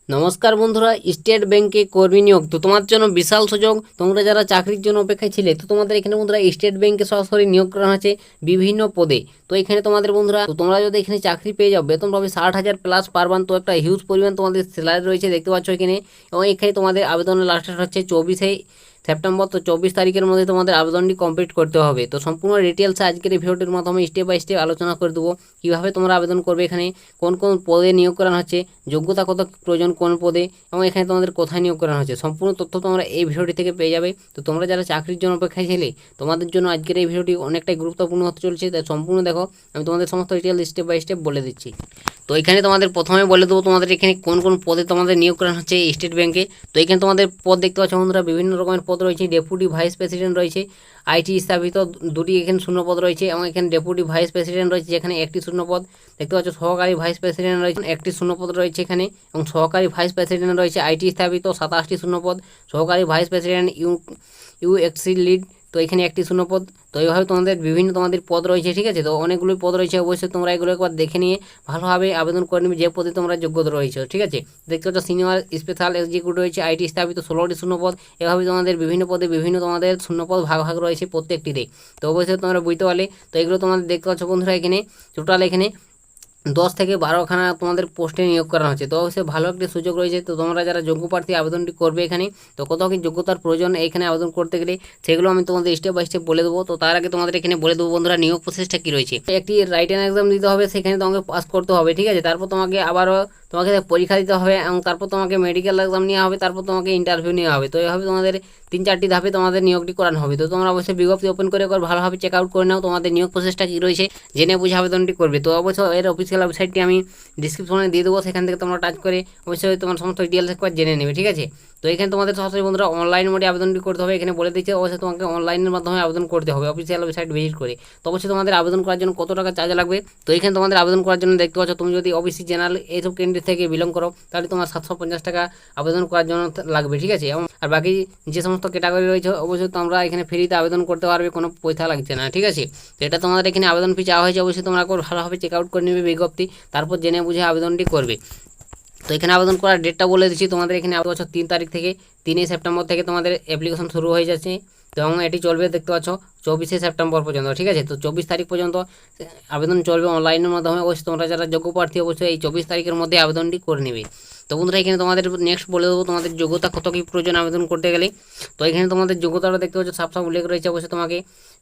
নমস্কার বন্ধুরা, স্টেট ব্যাংকে কর্মী নিয়োগ তো তোমার জন্য বিশাল সুযোগ। তোমরা যারা চাকরির জন্য অপেক্ষায় ছিলে, তো তোমাদের এখানে বন্ধুরা স্টেট ব্যাংকে সরাসরি নিয়োগ করা হয়েছে বিভিন্ন পদে। তো এখানে তোমাদের বন্ধুরা, তো তোমরা যদি এখানে চাকরি পেয়ে যাও, বেতন পাবে 60,000 প্লাস পার মান্থ। তো একটা হিউজ পরিমাণ তোমাদের স্যালারি রয়েছে, দেখতে পাচ্ছ এখানে। এবং এখানে তোমাদের আবেদনের লাস্ট ডেট হচ্ছে 24 সেপ্টেম্বর। তো 24 তারিখের মধ্যে তোমাদের আবেদনটি কমপ্লিট করতে হবে। তো সম্পূর্ণ ডিটেলস আজকের এই ভিডিওটির মাধ্যমে স্টেপ বাই স্টেপ আলোচনা করে দেবো, কীভাবে তোমরা আবেদন করবে, এখানে কোন কোন পদে নিয়োগ করা হচ্ছে, যোগ্যতা কত প্রয়োজন কোন পদে, এবং এখানে তোমাদের কোথায় নিয়োগ করা হচ্ছে, সম্পূর্ণ তথ্য তোমরা এই ভিডিওটি থেকে পেয়ে যাবে। তো তোমরা যারা চাকরির জন্য অপেক্ষায় ছিলে, তোমাদের জন্য আজকের এই ভিডিওটি অনেকটাই গুরুত্বপূর্ণ হতে চলছে। তাই সম্পূর্ণ দেখো, আমি তোমাদের সমস্ত ডিটেলস স্টেপ বাই স্টেপ বলে দিচ্ছি। তো এখানে তোমাদের প্রথমে বলে দেবো তোমাদের এখানে কোন কোন পদে তোমাদের নিয়োগ করা হচ্ছে স্টেট ব্যাংকে। তো এখানে তোমাদের পদ দেখতে পাচ্ছ বন্ধুরা, বিভিন্ন রকমের পদ রয়েছে। ডেপুটি ভাইস প্রেসিডেন্ট রয়েছে, আইটি স্থাপিত দুটি এখানে শূন্যপদ রয়েছে, এবং এখানে ডেপুটি ভাইস প্রেসিডেন্ট রয়েছে যেখানে একটি শূন্যপদ। দেখতে পাচ্ছ সহকারী ভাইস প্রেসিডেন্ট রয়েছে, একটি শূন্যপদ রয়েছে এখানে, এবং সহকারী ভাইস প্রেসিডেন্ট রয়েছে আইটি স্থাপিত 27টি শূন্যপদ। সহকারী ভাইস প্রেসিডেন্ট ইউএক্সি লিড, তো এখানে একটি শূন্যপদ। তো এইভাবে তোমাদের বিভিন্ন তোমাদের পদ রয়েছে, ঠিক আছে। তো অনেকগুলোই পদ রয়েছে, অবশ্যই তোমরা এগুলো একবার দেখে নিয়ে ভালোভাবে আবেদন করে নেবে যে পদে তোমরা যোগ্যতা রয়েছে, ঠিক আছে। দেখতে পাচ্ছ সিনিয়র স্পেশাল এক্সিকিউটিভ রয়েছে আইটি স্থাপিত 16টি শূন্যপদ। এভাবে তোমাদের বিভিন্ন পদে বিভিন্ন তোমাদের শূন্যপদ ভাগ ভাগ রয়েছে প্রত্যেকটিতে। তো অবশ্যই তোমরা বুঝতে পারলে। তো এগুলো তোমাদের দেখতে পাচ্ছ বন্ধুরা, এখানে টোটাল এখানে 10 থেকে 12খানা তোমাদের পোস্টে নিয়োগ করা হচ্ছে। তো অবশ্যই ভালো একটি সুযোগ রয়েছে। তো তোমরা যারা যোগ্য প্রার্থী আবেদনটি করবে এখানে, তো কত কি যোগ্যতার প্রয়োজন এখানে আবেদন করতে গেলে, সেগুলো আমি তোমাদের স্টেপ বাই স্টেপ বলে দেবো। তো তার আগে তোমাদের এখানে বলে দেবো বন্ধুরা, নিয়োগ প্রসেসটা কী রয়েছে। একটি রাইটেন এক্সাম দিতে হবে, সেখানে তোমাকে পাস করতে হবে, ঠিক আছে। তারপর তোমাকে আবারও তোমাকে পরীক্ষা দিতে হবে, এবং তারপর তোমাকে মেডিকেল এক্সাম নেওয়া হবে, তারপর তোমাকে ইন্টারভিউ নেওয়া হবে। তো এইভাবে তোমাদের 3-4টি ধাপে তোমাদের নিয়োগটি করানো হবে। তো তোমরা অবশ্যই বিজ্ঞপ্তি ওপেন করে একবার ভালোভাবে চেক আউট করে নাও, তোমাদের নিয়োগ প্রসেসটা কী রয়েছে জেনে বুঝে আবেদনটি করবে। তো অবশ্যই এর অফিসিয়াল ওয়েবসাইটটি আমি ডিসক্রিপশনে দিয়ে দেবো, সেখান থেকে তোমরা টাচ করে অবশ্যই তোমার সমস্ত ডিটেলস একবার জেনে নেবে, ঠিক আছে। তো এখানে তোমাদের সরাসরি বন্ধুরা অনলাইন মোডে আবেদনটি করতে হবে। এখানে বলে দিচ্ছে অবশ্যই তোমাকে অনলাইনের মাধ্যমে আবেদন করতে হবে অফিসিয়াল ওয়েবসাইট ভিজিট করে। তো অবশ্যই তোমাদের আবেদন করার জন্য কত টাকা চার্জ লাগবে। তো এখানে তোমাদের আবেদন করার জন্য দেখতে পাচ্ছ, তুমি যদি ওবিসি জেনারেল এইসব ক্যান্ডিডেট থেকে বিলং করো, তাহলে তোমার 750 টাকা আবেদন করার জন্য লাগবে, ঠিক আছে। এবং আর বাকি যে সমস্ত ক্যাটাগরি রয়েছে, অবশ্যই তোমরা এখানে ফ্রিতে আবেদন করতে পারবে, কোনো পয়সা লাগছে না, ঠিক আছে। তো এটা তোমাদের এখানে আবেদন ফি চাওয়া হয়েছে, অবশ্যই তোমরা ভালোভাবে চেক আউট করে নেবে বিজ্ঞপ্তি, তারপর জেনে বুঝে আবেদনটি করবে। তো এখানে আবেদন করার ডেটটা বলে দিচ্ছি তোমাদের। এখানে বছর 3 তারিখ থেকে 3 সেপ্টেম্বর থেকে তোমাদের অ্যাপ্লিকেশন শুরু হয়ে যাচ্ছে, এবং এটি চলবে দেখতে পাচ্ছ 24 সেপ্টেম্বর পর্যন্ত, ঠিক আছে। তো 24 তারিখ পর্যন্ত আবেদন চলবে অনলাইনের মাধ্যমে। অবশ্যই তোমরা যারা যোগ্য প্রার্থী, অবশ্যই এই 24 তারিখের মধ্যে আবেদনটি করে নেবে। তো বন্ধুরা, এখানে তোমাদের নেক্সট বলে দেবো তোমাদের যোগ্যতা কত কী প্রয়োজন আবেদন করতে গেলে। তো এখানে তোমাদের যোগ্যতাটা দেখতে পাচ্ছ সাফ সাফ উল্লেখ রয়েছে। অবশ্যই তোমাকে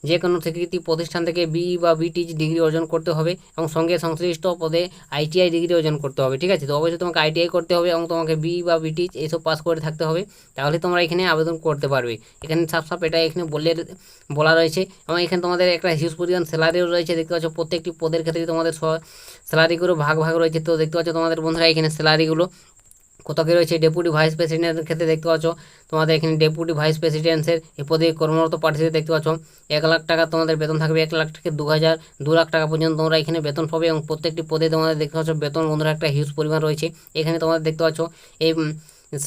যে কোনো স্বীকৃতি প্রতিষ্ঠান থেকে বি বা বিটিজ ডিগ্রি অর্জন করতে হবে, এবং সঙ্গে সংশ্লিষ্ট পদে আইটিআই ডিগ্রি অর্জন করতে হবে, ঠিক আছে। তো অবশ্যই তোমাকে আইটিআই করতে হবে, এবং তোমাকে বি বা বিটিজ এইসব পাস করে থাকতে হবে, তাহলে তোমরা এখানে আবেদন করতে পারবে। এখানে সাফ সাফ এটা এখানে বলা রয়েছে। এবং এখানে তোমাদের একটা হিউজ পরিমাণ স্যালারিও রয়েছে, দেখতে পাচ্ছ প্রত্যেকটি পদের ক্ষেত্রে তোমাদের স্যালারিগুলো ভাগ ভাগ রয়েছে। তো দেখতে পাচ্ছ তোমাদের বন্ধুরা এখানে স্যালারিগুলো কত কী রয়েছে। ডেপুটি ভাইস প্রেসিডেন্টের ক্ষেত্রে দেখতে পাচ্ছ তোমাদের এখানে ডেপুটি ভাইস প্রেসিডেন্টের এই পদে কর্মরত প্রার্থীদের দেখতে পাচ্ছ 1 লাখ টাকা তোমাদের বেতন থাকবে। 1 লাখ থেকে 2 লাখ টাকা পর্যন্ত তোমরা এখানে বেতন পাবে, এবং প্রত্যেকটি পদে তোমাদের দেখতে পাচ্ছ বেতন বন্ধুরা একটা হিউজ পরিমাণ রয়েছে। এখানে তোমাদের দেখতে পাচ্ছ এই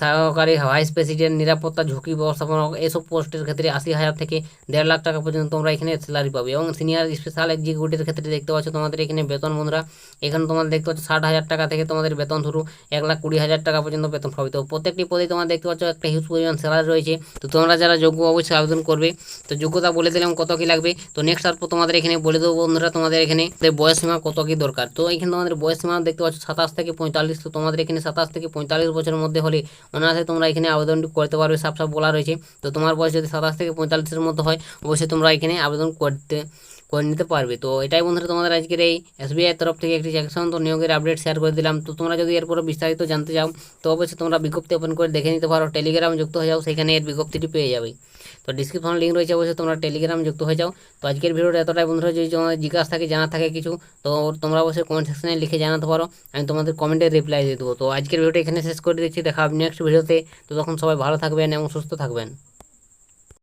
সহকারী ভাইস প্রেসিডেন্ট, নিরাপত্তা ঝুঁকি ব্যবস্থাপনা, এইসব পোস্টের ক্ষেত্রে 80,000 থেকে 1.5 লাখ টাকা পর্যন্ত তোমরা এখানে স্যালারি পাবে। এবং সিনিয়র স্পেশাল এক্সিকিউটিভের ক্ষেত্রে দেখতে পাচ্ছ তোমাদের এখানে বেতন বন্ধুরা, এখানে তোমাদের দেখতে পাচ্ছ 60,000 টাকা থেকে তোমাদের বেতন শুরু, 1,20,000 টাকা পর্যন্ত বেতন পাবে। তো প্রত্যেকটি পদে তোমরা দেখতে পাচ্ছ একটা হিউজ পরিমাণ স্যালারি রয়েছে। তো তোমরা যারা যোগ্য অবশ্যই আবেদন করবে। তো যোগ্যতা বলে দিলাম কত কী লাগবে। তো নেক্সট তারপর তোমাদের এখানে বলে দেবো বন্ধুরা, তোমাদের এখানে বয়স সীমা কত কী দরকার। তো এখানে তোমাদের বয়স সীমা দেখতে পাচ্ছ 27 থেকে 45। তো তোমাদের এখানে 27 থেকে 45 বছরের মধ্যে হলে অনায়াসে তোমরা এখানে আবেদনটি করতে পারবে, সাফ সাফ বলা রয়েছে। তো তোমার বয়স যদি 27 থেকে 45-এর মধ্যে হয়, অবশ্যই তোমরা এখানে আবেদন করে নিতে পারবে। তো এটাই বন্ধুরা তোমাদের আজকের এই এসবিআই তরফ থেকে একটি সেকশন তো নিয়োগের আপডেট শেয়ার করে দিলাম। তো তোমরা যদি এরপরে বিস্তারিত জানতে চাও, তো অবশ্যই তোমরা বিজ্ঞপ্তি ওপেন করে দেখে নিতে পারো, টেলিগ্রাম যুক্ত হয়ে যাও, সেখানে এর বিজ্ঞপ্তিটি পেয়ে যাবে। তো ডিসক্রিপশন লিঙ্ক রয়েছে, অবশ্যই তোমরা টেলিগ্রাম যুক্ত হয়ে যাও। তো আজকের ভিডিওটা এতটাই বন্ধুরা, যদি তোমাদের জিজ্ঞাসা থাকে, জানা থাকে কিছু, তো তোমরা অবশ্যই কমেন্ট সেকশনে লিখে জানাতে পারো, আমি তোমাদের কমেন্টে রিপ্লাই দিয়ে দেবো। তো আজকের ভিডিওটা এখানে শেষ করে দিচ্ছি, দেখা হবে নেক্সট ভিডিওতে। তো তখন সবাই ভালো থাকবেন এবং সুস্থ থাকবেন।